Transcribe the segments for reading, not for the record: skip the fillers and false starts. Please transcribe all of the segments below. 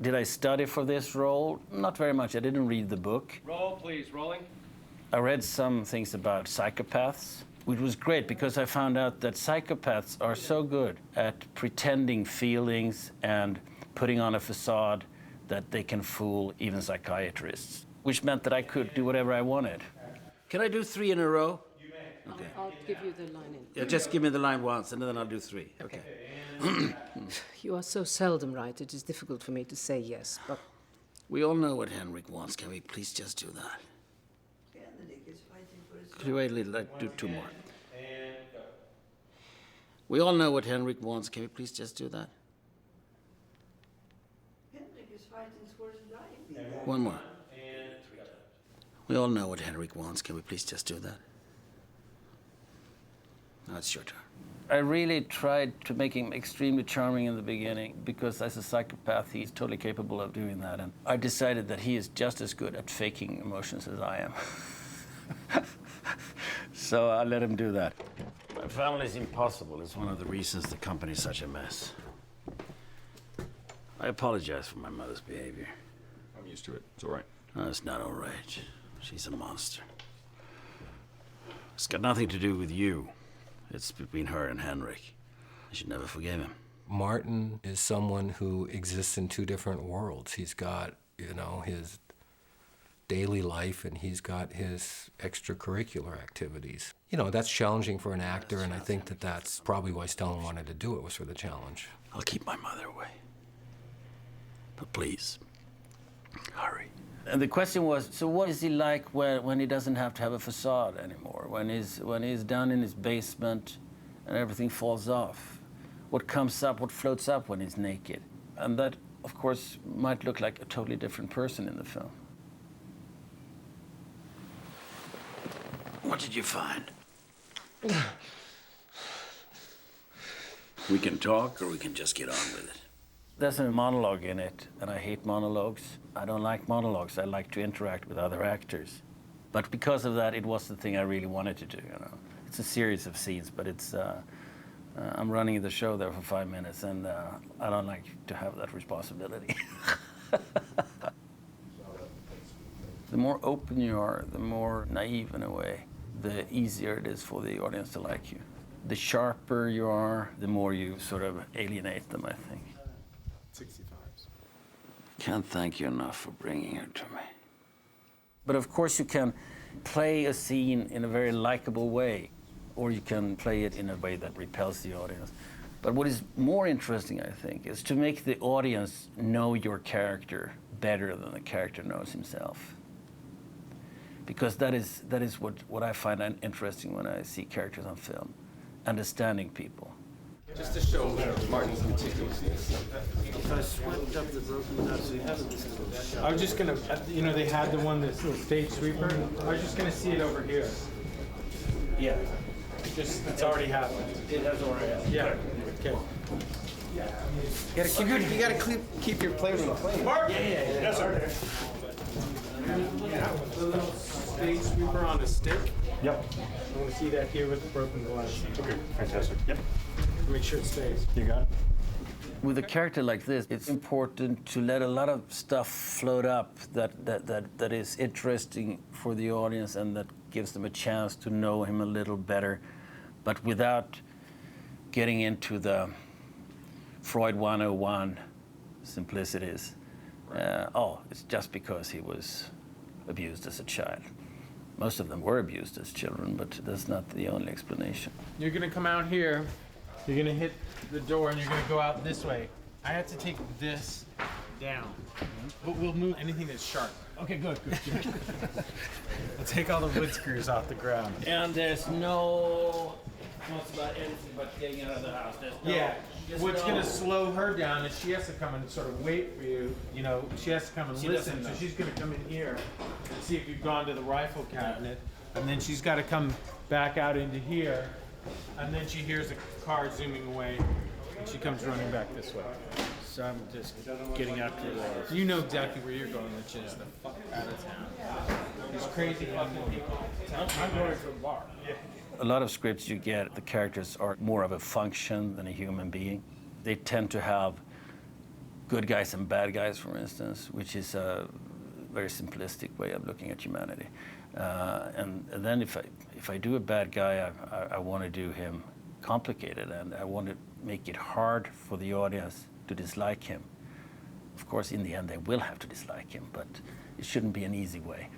Did I study for this role? Not very much. I didn't read the book. Roll, please. Rolling. I read some things about psychopaths, which was great because I found out that psychopaths are so good at pretending feelings and putting on a facade that they can fool even psychiatrists, which meant that I could do whatever I wanted. Can I do 3 in a row? You may. Okay. I'll give you the line in. Yeah, just give me the line once and then I'll do 3. Okay. You are so seldom right, it is difficult for me to say yes, but... We all know what Henrik wants. Can we please just do that? Could you wait a little? I'll do 2 more. We all know what Henrik wants. Can we please just do that? Henrik is fighting for his life. 1 more. We all know what Henrik wants. Can we please just do that? Now it's your turn. I really tried to make him extremely charming in the beginning because as a psychopath, he's totally capable of doing that. And I decided that he is just as good at faking emotions as I am. So I let him do that. My family is impossible. It's one of the reasons the company is such a mess. I apologize for my mother's behavior. I'm used to it. It's all right. No, it's not all right. She's a monster. It's got nothing to do with you. It's between her and Henrik. I should never forgive him. Martin is someone who exists in 2 different worlds. He's got, his daily life and he's got his extracurricular activities. That's challenging for an actor, and I think that that's probably why Stellan wanted to do it, was for the challenge. I'll keep my mother away. But please, hurry. And the question was, so what is he like when he doesn't have to have a facade anymore? When he's down in his basement and everything falls off? What comes up, what floats up when he's naked? And that, of course, might look like a totally different person in the film. What did you find? We can talk or we can just get on with it. There's a monologue in it, and I hate monologues. I don't like monologues. I like to interact with other actors. But because of that, it was the thing I really wanted to do, It's a series of scenes, but it's, I'm running the show there for 5 minutes, and I don't like to have that responsibility. The more open you are, the more naive in a way, the easier it is for the audience to like you. The sharper you are, the more you sort of alienate them, I think. 65s. Can't thank you enough for bringing her to me. But of course you can play a scene in a very likable way, or you can play it in a way that repels the audience. But what is more interesting, I think, is to make the audience know your character better than the character knows himself. Because that is what I find interesting when I see characters on film, understanding people. Just to show Martin's meticulousness. If I swept up the broken nuts, we have this little shot. I was just gonna, they had the one, this little stage sweeper. I was just gonna see it over here. Yeah. It's already happened. It has already happened. Yeah. Okay. You gotta keep your playroom clean. Mark! Yeah. Yes, sir. The little stage sweeper on a stick. Yep. I want to see that here with the broken glass. Okay, fantastic. Yep. Make sure it stays. You got it. With a character like this, it's important to let a lot of stuff float up that is interesting for the audience and that gives them a chance to know him a little better, but without getting into the Freud 101 simplicities. It's just because he was abused as a child. Most of them were abused as children, but that's not the only explanation. You're gonna come out here, you're gonna hit the door, and you're gonna go out this way. I have to take this down. But we'll move anything that's sharp. Okay, good. We'll take all the wood screws off the ground. And there's no thoughts about anything but getting out of the house. What's gonna slow her down is she has to come and sort of wait for you. She has to come and listen. So she's gonna come in here and see if you've gone to the rifle cabinet, and then she's got to come back out into here, and then she hears a car zooming away, and she comes running back this way. So I'm just getting out to the... You know exactly where you're going, which is the fuck out of town. These crazy fucking people. I'm going to a bar. Yeah. A lot of scripts you get, the characters are more of a function than a human being. They tend to have good guys and bad guys, for instance, which is a very simplistic way of looking at humanity. And then if I do a bad guy, I want to do him complicated, and I want to make it hard for the audience to dislike him. Of course, in the end, they will have to dislike him, but it shouldn't be an easy way.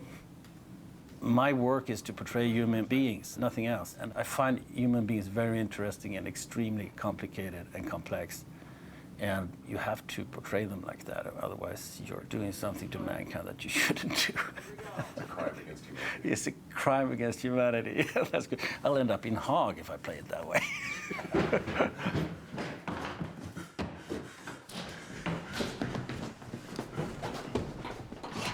My work is to portray human beings, nothing else. And I find human beings very interesting and extremely complicated and complex. And you have to portray them like that, otherwise you're doing something to mankind that you shouldn't do. It's a crime against humanity. That's good. I'll end up in Hague if I play it that way.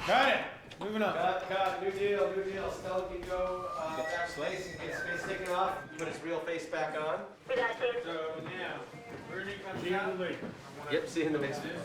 Got it. Moving on. Cut, new deal. Stella can go back place and get his face taken off, put his real face back on. So now, Bernie comes out. Yep, see you in the basement.